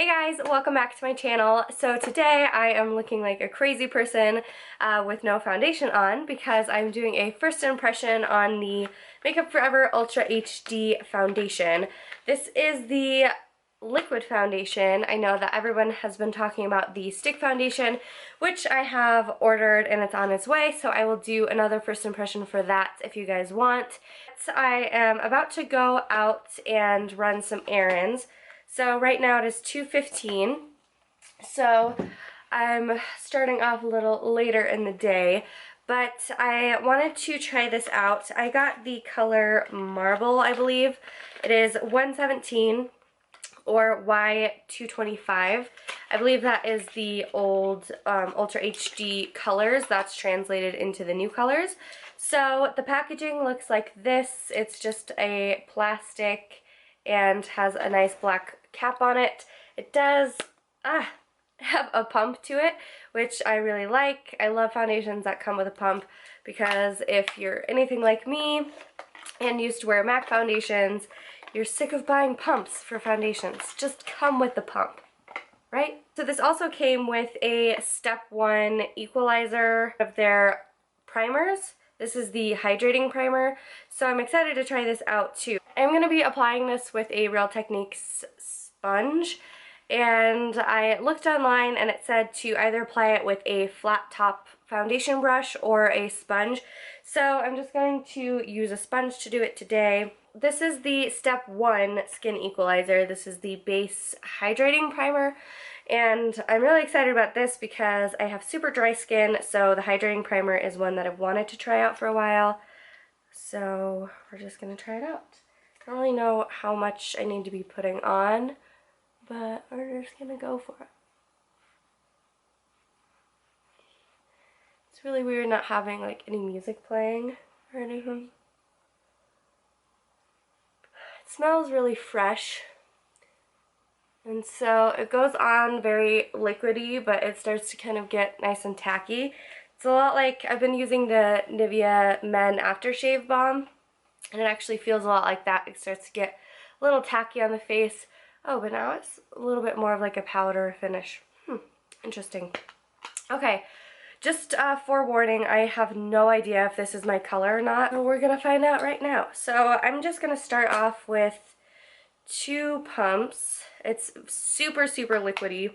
Hey guys, welcome back to my channel. So today I am looking like a crazy person with no foundation on because I'm doing a first impression on the Makeup Forever Ultra HD foundation. This is the liquid foundation. I know that everyone has been talking about the stick foundation, which I have ordered and it's on its way, so I will do another first impression for that if you guys want. I am about to go out and run some errands. So right now it is 2:15, so I'm starting off a little later in the day, but I wanted to try this out. I got the color Marble, I believe. It is 117 or Y225. I believe that is the old Ultra HD colors that's translated into the new colors. So the packaging looks like this. It's just a plastic and has a nice black cap on it. It does have a pump to it, which I really like. I love foundations that come with a pump because if you're anything like me and used to wear MAC foundations, you're sick of buying pumps for foundations. Just come with the pump, right? So this also came with a step 1 equalizer of their primers. This is the hydrating primer, so I'm excited to try this out too. I'm going to be applying this with a Real Techniques sponge, and I looked online and it said to either apply it with a flat top foundation brush or a sponge. So I'm just going to use a sponge to do it today. This is the step 1 skin equalizer. This is the base hydrating primer. And I'm really excited about this because I have super dry skin, so the hydrating primer is one that I've wanted to try out for a while. So we're just going to try it out. I don't really know how much I need to be putting on, but we're just going to go for it. It's really weird not having like any music playing or anything. It smells really fresh. And so it goes on very liquidy, but it starts to kind of get nice and tacky. It's a lot like, I've been using the Nivea Men Aftershave Balm, and it actually feels a lot like that. It starts to get a little tacky on the face. Oh, but now it's a little bit more of like a powder finish. Interesting. Okay, just forewarning, I have no idea if this is my color or not. We're gonna find out right now. So I'm just gonna start off with 2 pumps. It's super liquidy.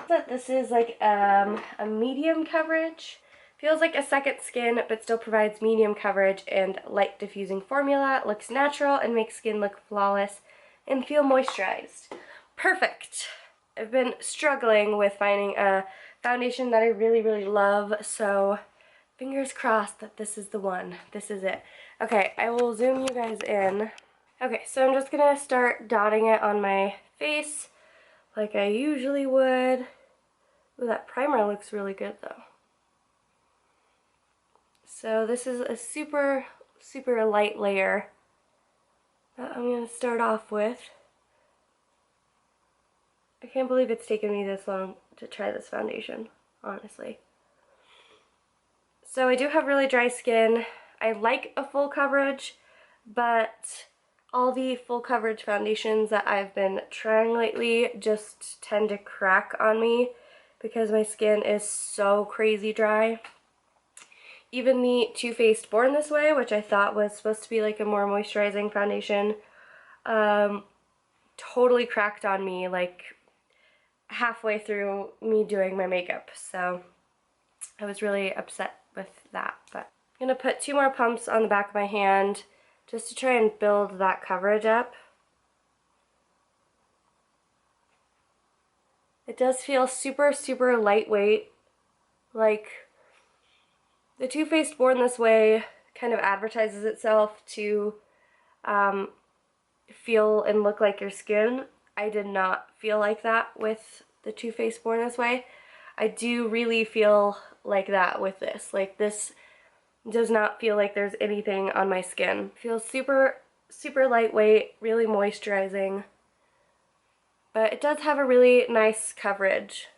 But this is like a medium coverage. Feels like a second skin, but still provides medium coverage and light diffusing formula. Looks natural and makes skin look flawless and feel moisturized. Perfect. I've been struggling with finding a foundation that I really love, so fingers crossed that this is the one. This is it. Okay, I will zoom you guys in. Okay, so I'm just gonna start dotting it on my face like I usually would. Ooh, that primer looks really good though. So this is a super light layer that I'm gonna start off with. I can't believe it's taken me this long to try this foundation, honestly. So I do have really dry skin. I like a full coverage, but all the full coverage foundations that I've been trying lately just tend to crack on me because my skin is so crazy dry. Even the Too Faced Born This Way, which I thought was supposed to be like a more moisturizing foundation, totally cracked on me like halfway through me doing my makeup. So I was really upset with that, but I'm gonna put 2 more pumps on the back of my hand just to try and build that coverage up. It does feel super lightweight. Like, the Too Faced Born This Way kind of advertises itself to feel and look like your skin. I did not feel like that with the Too Faced Born This Way. I do really feel like that with this. Like, this does not feel like there's anything on my skin. Feels super lightweight, really moisturizing. But it does have a really nice coverage.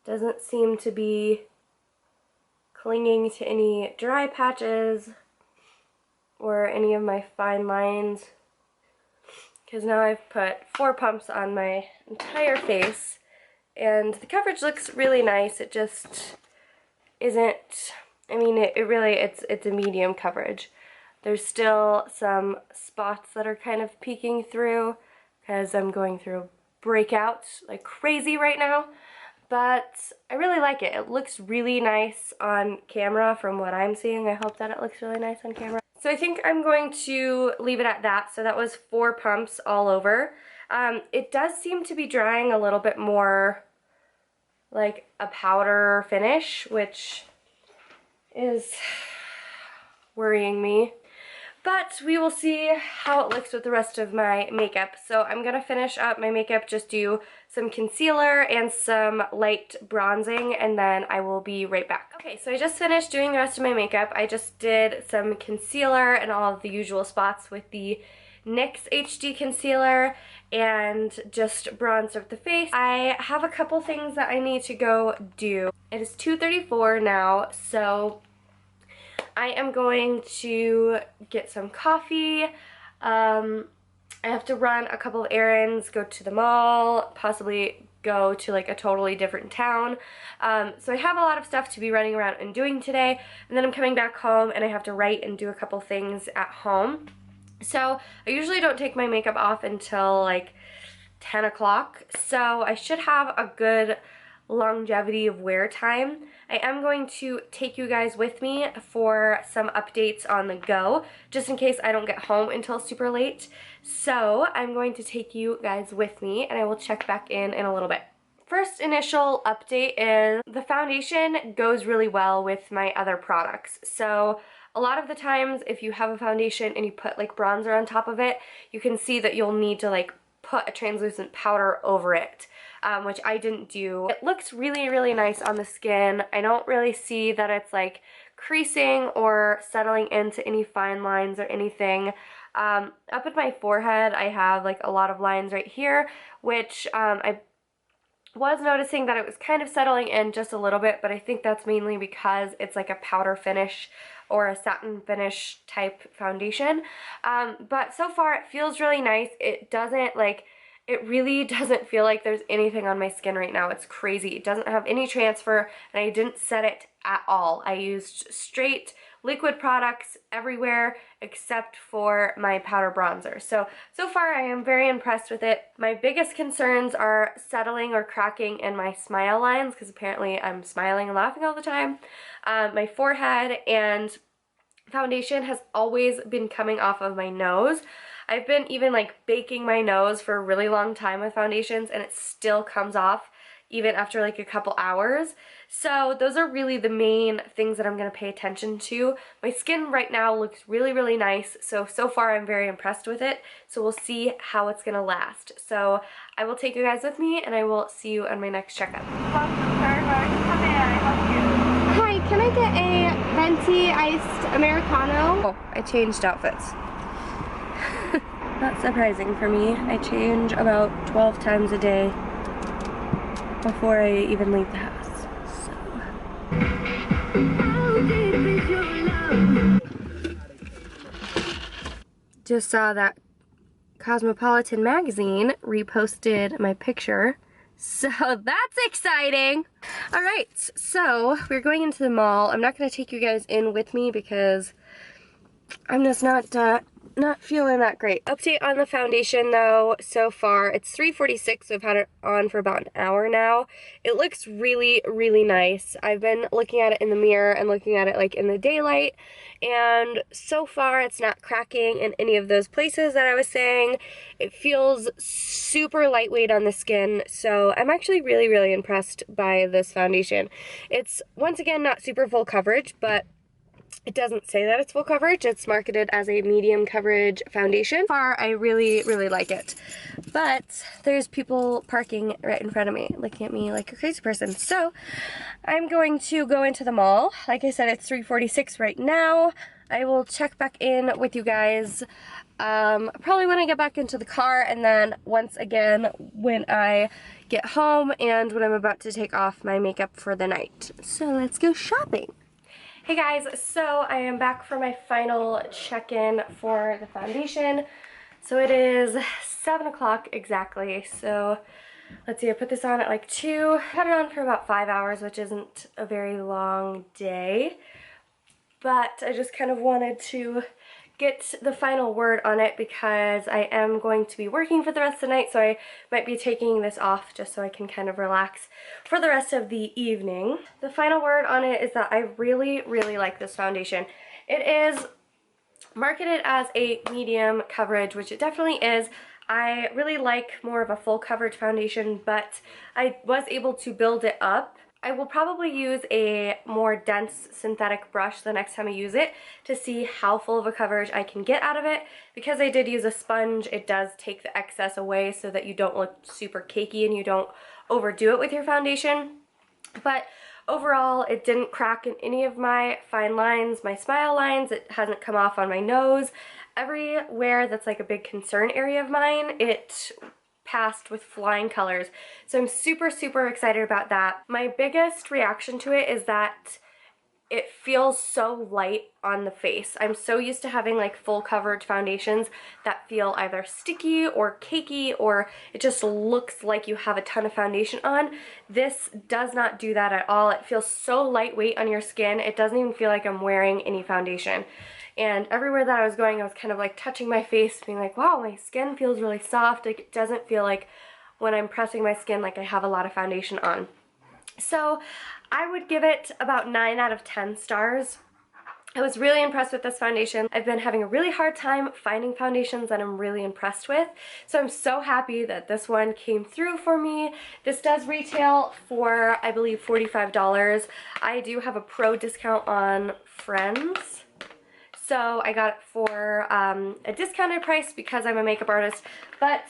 Doesn't seem to be clinging to any dry patches or any of my fine lines. because now I've put 4 pumps on my entire face, and the coverage looks really nice. It just isn't, I mean, it's a medium coverage. There's still some spots that are kind of peeking through because I'm going through breakouts like crazy right now, but I really like it. It looks really nice on camera from what I'm seeing. I hope that it looks really nice on camera. So I think I'm going to leave it at that. So that was 4 pumps all over. It does seem to be drying a little bit more like a powder finish, which is worrying me. But we will see how it looks with the rest of my makeup. So I'm going to finish up my makeup, just do some concealer and some light bronzing, and then I will be right back. Okay, so I just finished doing the rest of my makeup. I just did some concealer and all of the usual spots with the NYX HD concealer and just bronzed up the face. I have a couple things that I need to go do. It is 2:34 now, so I am going to get some coffee. I have to run a couple of errands, go to the mall, possibly go to like a totally different town. So I have a lot of stuff to be running around and doing today, and then I'm coming back home and I have to write and do a couple things at home. So I usually don't take my makeup off until like 10 o'clock, so I should have a good longevity of wear time. I am going to take you guys with me for some updates on the go, just in case I don't get home until super late. So I'm going to take you guys with me, and I will check back in a little bit. First initial update is the foundation goes really well with my other products. So a lot of the times if you have a foundation and you put like bronzer on top of it, you can see that you'll need to like put a translucent powder over it, which I didn't do. It looks really, really nice on the skin. I don't really see that it's like creasing or settling into any fine lines or anything. Up at my forehead, I have like a lot of lines right here, which I was noticing that it was kind of settling in just a little bit, but I think that's mainly because it's like a powder finish or a satin finish type foundation. But so far it feels really nice. It really doesn't feel like there's anything on my skin right now. It's crazy. It doesn't have any transfer, and I didn't set it at all. I used straight liquid products everywhere except for my powder bronzer. So far I am very impressed with it. My biggest concerns are settling or cracking in my smile lines, because apparently I'm smiling and laughing all the time. My forehead and foundation has always been coming off of my nose. I've been even like baking my nose for a really long time with foundations, and it still comes off even after like a couple hours. So those are really the main things that I'm going to pay attention to. My skin right now looks really, really nice. So far I'm very impressed with it. So we'll see how it's going to last. So I will take you guys with me, and I will see you on my next checkup. Welcome, sir. Come in. I help you. Hi, can I get a venti iced Americano? Oh, I changed outfits. Not surprising for me. I change about 12 times a day before I even leave the house. Just saw that Cosmopolitan magazine reposted my picture, so that's exciting. All right, so we're going into the mall. I'm not going to take you guys in with me because I'm just not feeling that great. Update on the foundation though, so far it's 3:46, so I've had it on for about an hour now. It looks really, really nice. I've been looking at it in the mirror and looking at it like in the daylight, and so far it's not cracking in any of those places that I was saying. It feels super lightweight on the skin, so I'm actually really, really impressed by this foundation. It's, once again, not super full coverage, but it doesn't say that it's full coverage. It's marketed as a medium coverage foundation. So far, I really, really like it. But there's people parking right in front of me, looking at me like a crazy person. So I'm going to go into the mall. Like I said, it's 3:46 right now. I will check back in with you guys probably when I get back into the car, and then once again when I get home and when I'm about to take off my makeup for the night. So let's go shopping. Hey guys, so I am back for my final check-in for the foundation. So it is 7 o'clock exactly. So let's see, I put this on at like 2. I had it on for about 5 hours, which isn't a very long day. But I just kind of wanted to get the final word on it because I am going to be working for the rest of the night, so I might be taking this off just so I can kind of relax for the rest of the evening. The final word on it is that I really, really like this foundation. It is marketed as a medium coverage, which it definitely is. I really like more of a full coverage foundation, but I was able to build it up. I will probably use a more dense synthetic brush the next time I use it to see how full of a coverage I can get out of it. Because I did use a sponge, it does take the excess away so that you don't look super cakey and you don't overdo it with your foundation. But overall, it didn't crack in any of my fine lines, my smile lines. It hasn't come off on my nose. Everywhere that's like a big concern area of mine, it passed with flying colors. So I'm super, super excited about that. My biggest reaction to it is that it feels so light on the face. I'm so used to having like full coverage foundations that feel either sticky or cakey, or it just looks like you have a ton of foundation on. This does not do that at all. It feels so lightweight on your skin. It doesn't even feel like I'm wearing any foundation. And everywhere that I was going, I was kind of like touching my face, being like, wow, my skin feels really soft. Like, it doesn't feel like when I'm pressing my skin like I have a lot of foundation on. So I would give it about 9 out of 10 stars. I was really impressed with this foundation. I've been having a really hard time finding foundations that I'm really impressed with. So I'm so happy that this one came through for me. This does retail for, I believe, $45. I do have a pro discount on Friends. So I got it for a discounted price because I'm a makeup artist. But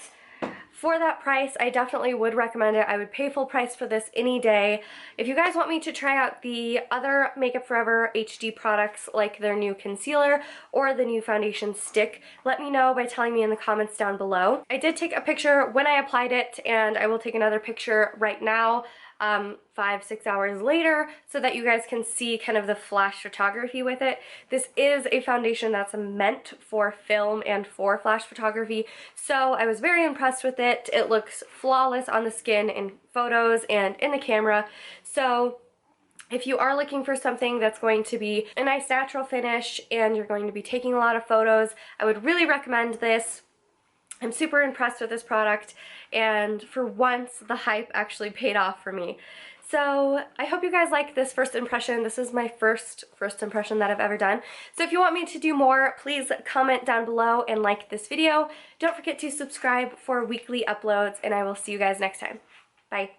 for that price, I definitely would recommend it. I would pay full price for this any day. If you guys want me to try out the other Makeup Forever HD products, like their new concealer or the new foundation stick, let me know by telling me in the comments down below. I did take a picture when I applied it, and I will take another picture right now 5-6 hours later so that you guys can see kind of the flash photography with it. This is a foundation that's meant for film and for flash photography, so I was very impressed with it. It looks flawless on the skin in photos and in the camera. So if you are looking for something that's going to be a nice natural finish and you're going to be taking a lot of photos, I would really recommend this. I'm super impressed with this product, and for once the hype actually paid off for me. So I hope you guys like this first impression. This is my first impression that I've ever done. So if you want me to do more, please comment down below and like this video. Don't forget to subscribe for weekly uploads, and I will see you guys next time. Bye.